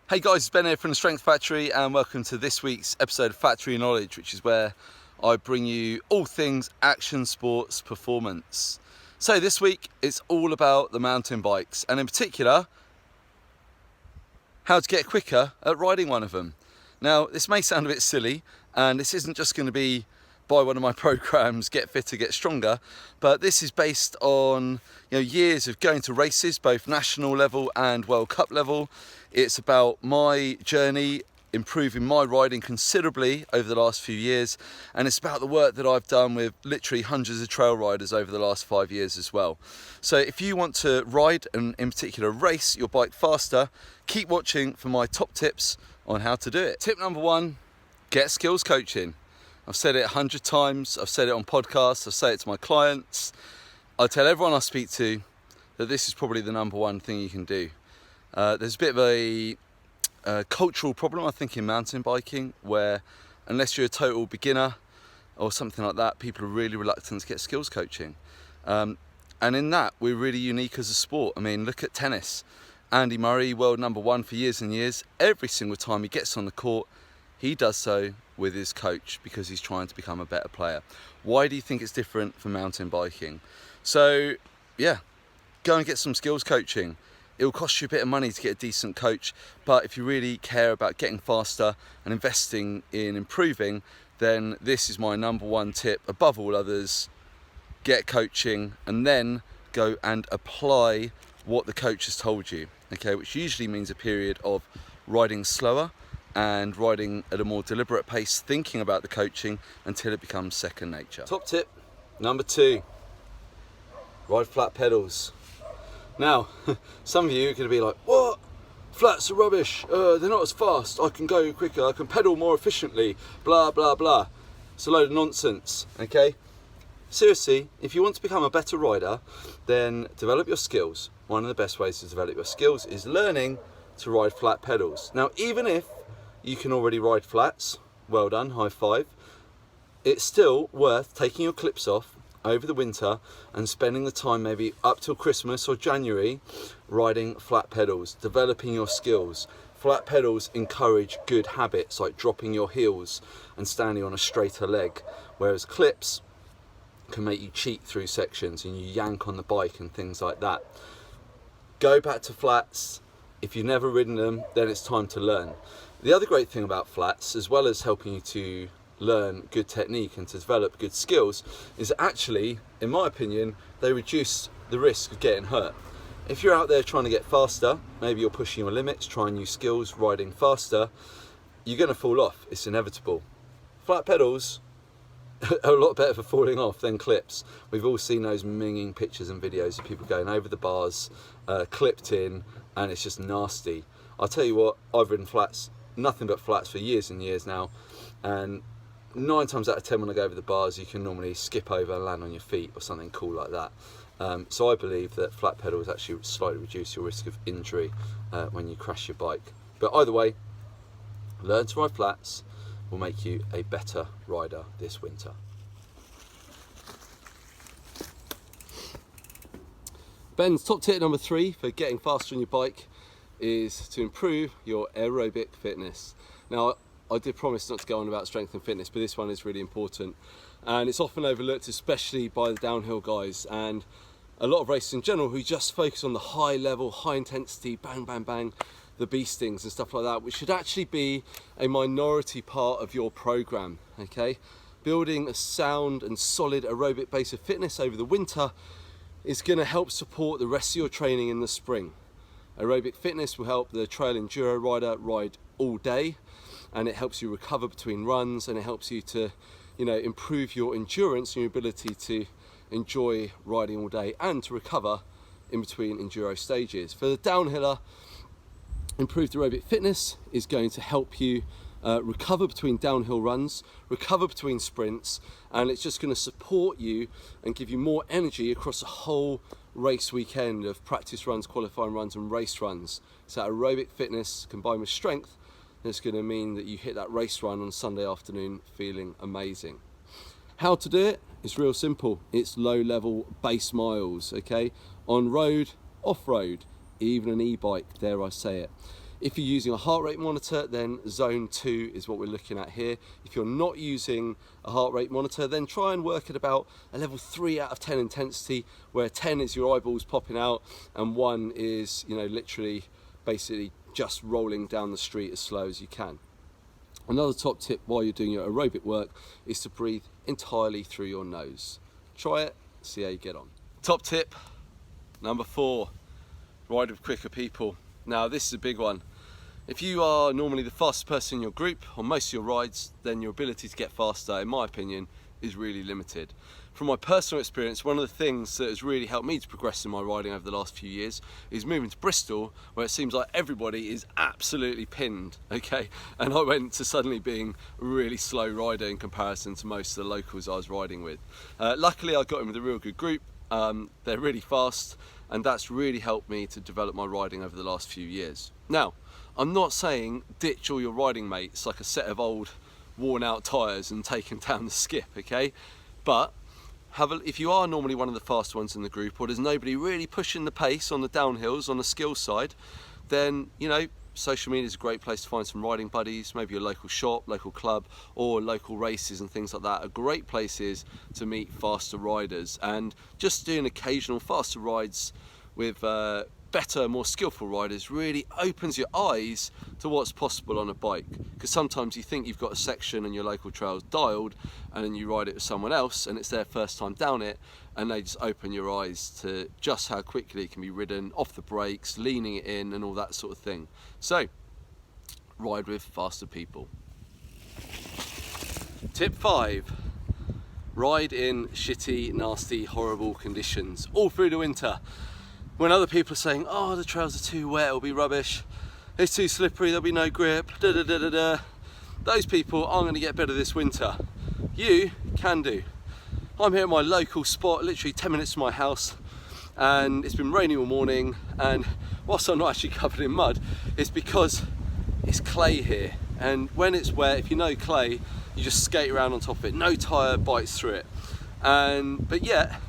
Hey guys, it's Ben here from the Strength Factory and welcome to this week's episode of Factory Knowledge, which is where I bring you all things action sports performance. So this week it's all about the mountain bikes and in particular how to get quicker at riding one of them. Now this may sound a bit silly and this isn't just going to be by one of my programs, Get Fitter, Get Stronger, but this is based on years of going to races, both national level and World Cup level. It's about my journey improving my riding considerably over the last few years, and it's about the work that I've done with literally hundreds of trail riders over the last 5 years as well. So if you want to ride and in particular race your bike faster, keep watching for my top tips on how to do it. Tip number one, get skills coaching. I've said it 100 times, I've said it on podcasts, I say it to my clients. I tell everyone I speak to that this is probably the number one thing you can do. There's a bit of a cultural problem, I think, in mountain biking, where unless you're a total beginner or something like that, people are really reluctant to get skills coaching. And in that, we're really unique as a sport. I mean, look at tennis. Andy Murray, world number one for years and years. Every single time he gets on the court, he does so with his coach because he's trying to become a better player. Why do you think it's different for mountain biking? So, yeah, go and get some skills coaching. It'll cost you a bit of money to get a decent coach, but if you really care about getting faster and investing in improving, then this is my number one tip above all others. Get coaching and then go and apply what the coach has told you, okay, which usually means a period of riding slower and riding at a more deliberate pace, thinking about the coaching until it becomes second nature. Top tip number two, ride flat pedals. Now, some of you are going to be like, what? Flats are rubbish, they're not as fast, I can go quicker, I can pedal more efficiently, blah, blah, blah. It's a load of nonsense, okay? Seriously, if you want to become a better rider, then develop your skills. One of the best ways to develop your skills is learning to ride flat pedals. Now, even if you can already ride flats, well done, high five, it's still worth taking your clips off over the winter and spending the time maybe up till Christmas or January riding flat pedals, developing your skills. Flat pedals encourage good habits like dropping your heels and standing on a straighter leg, whereas clips can make you cheat through sections and you yank on the bike and things like that. Go back to flats. If you've never ridden them, then it's time to learn. The other great thing about flats, as well as helping you to learn good technique and to develop good skills, is actually, in my opinion, they reduce the risk of getting hurt. If you're out there trying to get faster, maybe you're pushing your limits, trying new skills, riding faster, you're going to fall off. It's inevitable. Flat pedals are a lot better for falling off than clips. We've all seen those minging pictures and videos of people going over the bars, clipped in, and it's just nasty. I'll tell you what, I've ridden flats, nothing but flats for years and years now, and 9 times out of 10 when I go over the bars, you can normally skip over and land on your feet or something cool like that. So I believe that flat pedals actually slightly reduce your risk of injury when you crash your bike. But either way, learn to ride flats will make you a better rider this winter. Ben's top tip number 3 for getting faster on your bike is to improve your aerobic fitness. Now, I did promise not to go on about strength and fitness, but this one is really important. And it's often overlooked, especially by the downhill guys and a lot of racers in general who just focus on the high level, high intensity, bang, bang, bang, the bee stings and stuff like that, which should actually be a minority part of your program, okay? Building a sound and solid aerobic base of fitness over the winter is gonna help support the rest of your training in the spring. Aerobic fitness will help the trail enduro rider ride all day, and it helps you recover between runs, and it helps you to, improve your endurance and your ability to enjoy riding all day and to recover in between enduro stages. For the downhiller, improved aerobic fitness is going to help you recover between downhill runs, recover between sprints, and it's just going to support you and give you more energy across a whole race weekend of practice runs, qualifying runs and race runs. So aerobic fitness combined with strength is going to mean that you hit that race run on Sunday afternoon feeling amazing. How to do it is real simple. It's low level base miles, okay? On road, off road, even an e-bike, dare I say it. If you're using a heart rate monitor, then zone 2 is what we're looking at here. If you're not using a heart rate monitor, then try and work at about a level 3 out of 10 intensity, where 10 is your eyeballs popping out and 1 is, you know, literally basically just rolling down the street as slow as you can. Another top tip while you're doing your aerobic work is to breathe entirely through your nose. Try it, see how you get on. Top tip number 4, ride with quicker people. Now this is a big one. If you are normally the fastest person in your group on most of your rides, then your ability to get faster, in my opinion, is really limited. From my personal experience, one of the things that has really helped me to progress in my riding over the last few years is moving to Bristol, where it seems like everybody is absolutely pinned, okay? And I went to suddenly being a really slow rider in comparison to most of the locals I was riding with. Luckily, I got in with a real good group. They're really fast, and that's really helped me to develop my riding over the last few years. Now, I'm not saying ditch all your riding mates like a set of old worn out tyres and take them down the skip, okay? But if you are normally one of the fast ones in the group, or there's nobody really pushing the pace on the downhills on the skill side, then, you know, social media is a great place to find some riding buddies, maybe your local shop, local club, or local races and things like that are great places to meet faster riders. And just doing occasional faster rides with better, more skillful riders really opens your eyes to what's possible on a bike. Because sometimes you think you've got a section and your local trail's dialed, and then you ride it with someone else and it's their first time down it, and they just open your eyes to just how quickly it can be ridden, off the brakes, leaning it in and all that sort of thing. So, ride with faster people. Tip 5, ride in shitty, nasty, horrible conditions all through the winter. When other people are saying, oh, the trails are too wet, it'll be rubbish, it's too slippery, there'll be no grip, da da da da da. Those people aren't going to get better this winter. You can do. I'm here at my local spot, literally 10 minutes from my house, and it's been raining all morning, and whilst I'm not actually covered in mud, it's because it's clay here. And when it's wet, if you know clay, you just skate around on top of it, no tyre bites through it. But yet,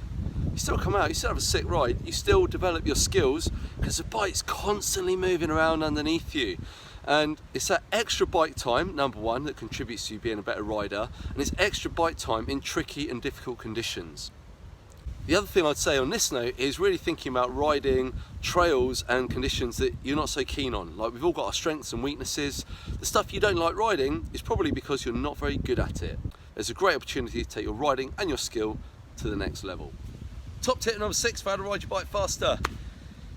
you still come out, you still have a sick ride, you still develop your skills because the bike's constantly moving around underneath you. And it's that extra bike time, number one, that contributes to you being a better rider, and it's extra bike time in tricky and difficult conditions. The other thing I'd say on this note is really thinking about riding trails and conditions that you're not so keen on. Like, we've all got our strengths and weaknesses. The stuff you don't like riding is probably because you're not very good at it. There's a great opportunity to take your riding and your skill to the next level. Top tip number 6 for how to ride your bike faster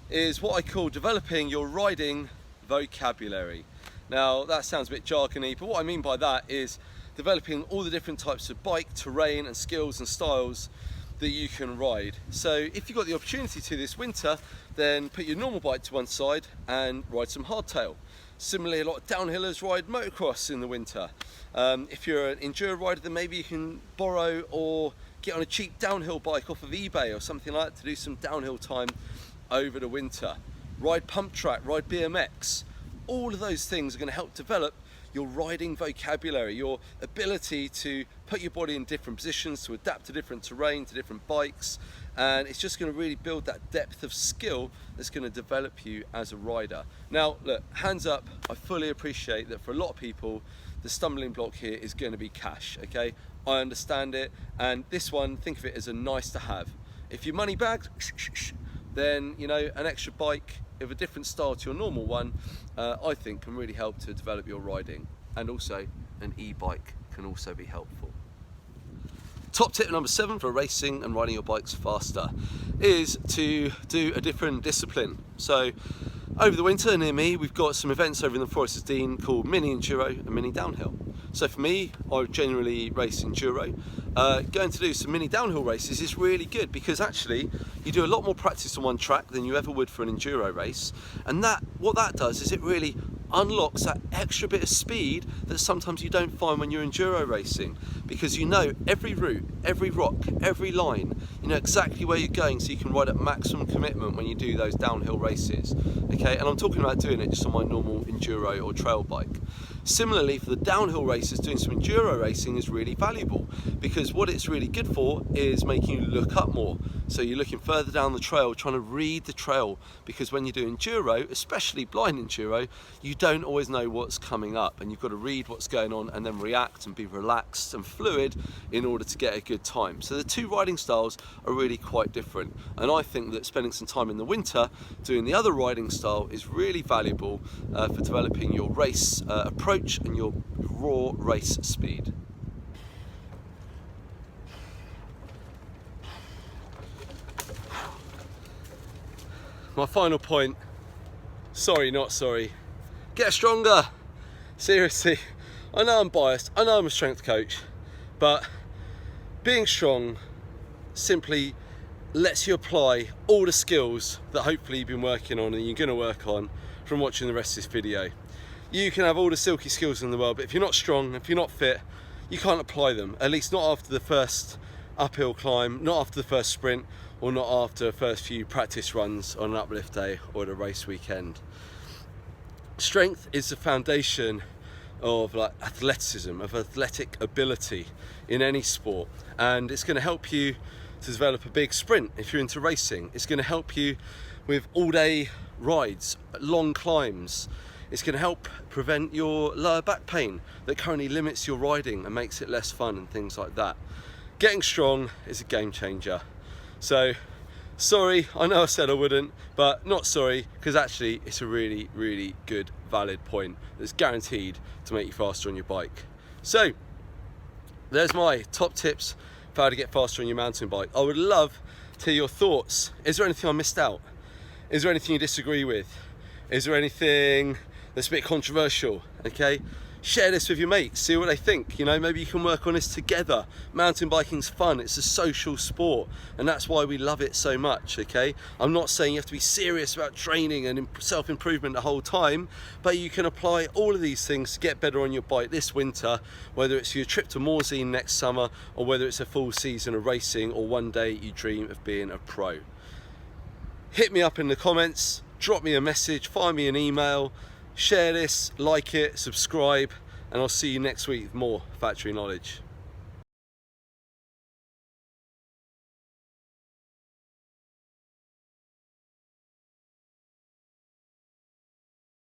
is what I call developing your riding vocabulary. Now that sounds a bit jargony, but what I mean by that is developing all the different types of bike, terrain and skills and styles that you can ride. So if you've got the opportunity to this winter, then put your normal bike to one side and ride some hardtail. Similarly, a lot of downhillers ride motocross in the winter. If you're an enduro rider, then maybe you can borrow or get on a cheap downhill bike off of eBay or something like that to do some downhill time over the winter. Ride pump track, ride BMX. All of those things are going to help develop your riding vocabulary, your ability to put your body in different positions, to adapt to different terrain, to different bikes, and it's just going to really build that depth of skill that's going to develop you as a rider. Now, look, hands up, I fully appreciate that for a lot of people, the stumbling block here is going to be cash, okay? I understand it, and this one, think of it as a nice to have. If your money bags, then, you know, an extra bike of a different style to your normal one, I think can really help to develop your riding. And also, an e-bike can also be helpful. Top tip number 7 for racing and riding your bikes faster is to do a different discipline. So, over the winter near me, we've got some events over in the Forest of Dean called Mini Enduro and Mini Downhill. So for me, I generally race Enduro. Going to do some mini downhill races is really good because actually you do a lot more practice on one track than you ever would for an Enduro race. And what that does is it really unlocks that extra bit of speed that sometimes you don't find when you're Enduro racing, because you know every route, every rock, every line, you know exactly where you're going, so you can ride at maximum commitment when you do those downhill races. Okay, and I'm talking about doing it just on my normal Enduro or trail bike. Similarly, for the downhill races, doing some Enduro racing is really valuable because what it's really good for is making you look up more. So you're looking further down the trail, trying to read the trail, because when you do enduro, especially blind enduro, you don't always know what's coming up, and you've got to read what's going on and then react and be relaxed and fluid in order to get a good time. So the two riding styles are really quite different, and I think that spending some time in the winter doing the other riding style is really valuable for developing your race approach and your raw race speed. My final point, sorry not sorry, get stronger. Seriously, I know I'm biased, I know I'm a strength coach, but being strong simply lets you apply all the skills that hopefully you've been working on and you're going to work on from watching the rest of this video. You can have all the silky skills in the world, but if you're not strong, if you're not fit, you can't apply them, at least not after the first uphill climb, not after the first sprint, or not after the first few practice runs on an uplift day or the race weekend. Strength is the foundation of athleticism, of athletic ability in any sport, and it's going to help you to develop a big sprint if you're into racing. It's going to help you with all-day rides, long climbs. It's going to help prevent your lower back pain that currently limits your riding and makes it less fun and things like that. Getting strong is a game changer. So, sorry, I know I said I wouldn't, but not sorry, because actually it's a really, really good, valid point that's guaranteed to make you faster on your bike. So, there's my top tips for how to get faster on your mountain bike. I would love to hear your thoughts. Is there anything I missed out? Is there anything you disagree with? Is there anything that's a bit controversial? Okay, share this with your mates, see what they think. You know, maybe you can work on this together. Mountain biking's fun, it's a social sport, and that's why we love it so much. Okay, I'm not saying you have to be serious about training and self-improvement the whole time, but you can apply all of these things to get better on your bike this winter, whether it's your trip to Morzine next summer, or whether it's a full season of racing, or one day you dream of being a pro. Hit me up in the comments, drop me a message, find me an email, share this, like it, subscribe, and I'll see you next week with more factory knowledge.